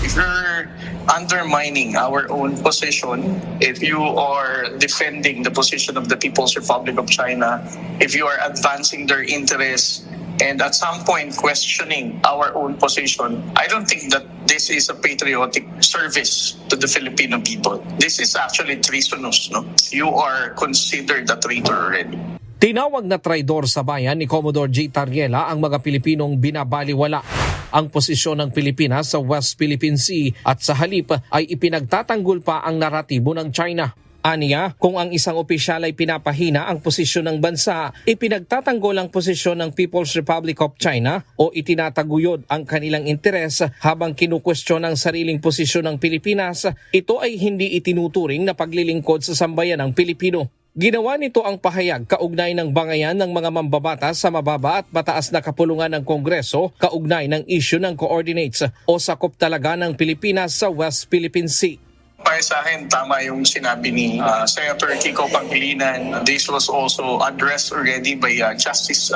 If you're undermining our own position, if you are defending the position of the People's Republic of China, if you are advancing their interests, and at some point questioning our own position, I don't think that this is a patriotic service to the Filipino people. This is actually treasonous, no? You are considered a traitor already. Tinawag na traidor sa bayan ni Commodore J. Tariela ang mga Pilipinong binabaliwala ang posisyon ng Pilipinas sa West Philippine Sea at sa halip ay ipinagtatanggol pa ang naratibo ng China. Aniya, kung ang isang opisyal ay pinapahina ang posisyon ng bansa, ipinagtatanggol ang posisyon ng People's Republic of China o itinataguyod ang kanilang interes habang kinukwestiyon ang sariling posisyon ng Pilipinas, ito ay hindi itinuturing na paglilingkod sa sambayan ng Pilipino. Ginawa nito ang pahayag kaugnay ng bangayan ng mga mambabatas sa mababa at mataas na kapulungan ng Kongreso kaugnay ng issue ng coordinates o sakop talaga ng Pilipinas sa West Philippine Sea. Para sa akin, tama yung sinabi ni Senator Kiko Pangilinan. This was also addressed already by Justice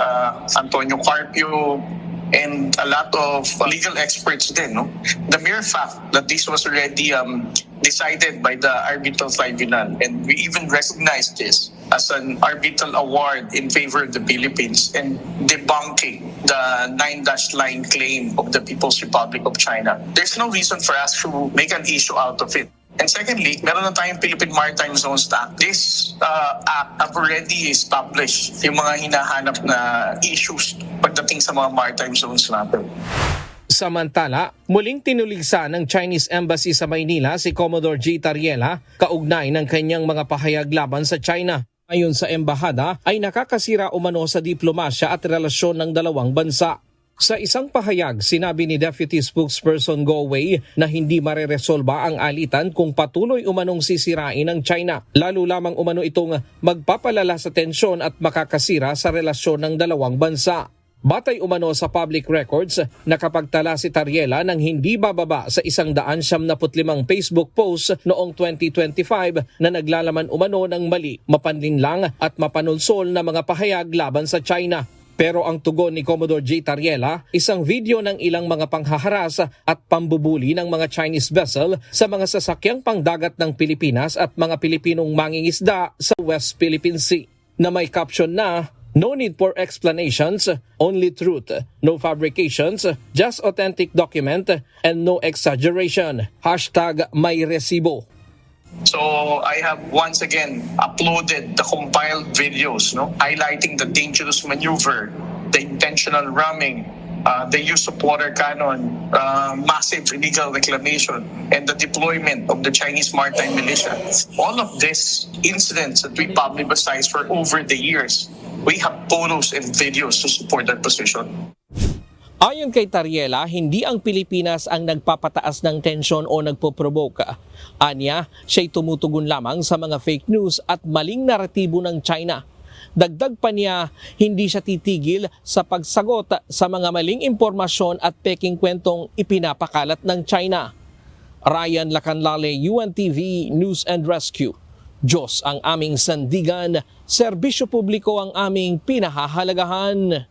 Antonio Carpio and a lot of legal experts din. No? The mere fact that this was already decided by the arbitral tribunal, and we even recognize this as an arbitral award in favor of the Philippines and debunking the 9-dash line claim of the People's Republic of China. There's no reason for us to make an issue out of it. And secondly, meron na tayong Philippine Maritime Zones Act. This act have already established yung mga hinahanap na issues pagdating sa mga maritime zones natin. Samantala, muling tinuligsa ng Chinese Embassy sa Maynila si Commodore J. Tariela kaugnay ng kanyang mga pahayag laban sa China. Ayon sa embahada ay nakakasira umano sa diplomasya at relasyon ng dalawang bansa. Sa isang pahayag, sinabi ni Deputy Spokesperson Go Wei na hindi mareresolba ang alitan kung patuloy umanong sisirain ng China. Lalo lamang umano itong magpapalala sa tensyon at makakasira sa relasyon ng dalawang bansa. Batay umano sa public records, nakapagtala si Tariela ng hindi bababa sa 175 Facebook post noong 2025 na naglalaman umano ng mali, mapanlinlang at mapanulsol na mga pahayag laban sa China. Pero ang tugon ni Commodore J. Tariela, isang video ng ilang mga panghaharas at pambubuli ng mga Chinese vessel sa mga sasakyang pangdagat ng Pilipinas at mga Pilipinong mangingisda sa West Philippine Sea, na may caption na, "No need for explanations, only truth. No fabrications, just authentic document and no exaggeration. #mayresibo." So I have once again uploaded the compiled videos, no, highlighting the dangerous maneuver, the intentional ramming, the use of water cannon, massive illegal reclamation, and the deployment of the Chinese maritime militia. All of these incidents that we publicized for over the years, we have photos and videos to support that position. Ayon kay Tariela, hindi ang Pilipinas ang nagpapataas ng tensyon o nagpo-provoke. Anya, siya'y tumutugon lamang sa mga fake news at maling naratibo ng China. Dagdag pa niya, hindi siya titigil sa pagsagot sa mga maling impormasyon at peking kwentong ipinapakalat ng China. Ryan Lacanlale, UNTV News and Rescue. Diyos ang aming sandigan, serbisyo publiko ang aming pinahahalagahan.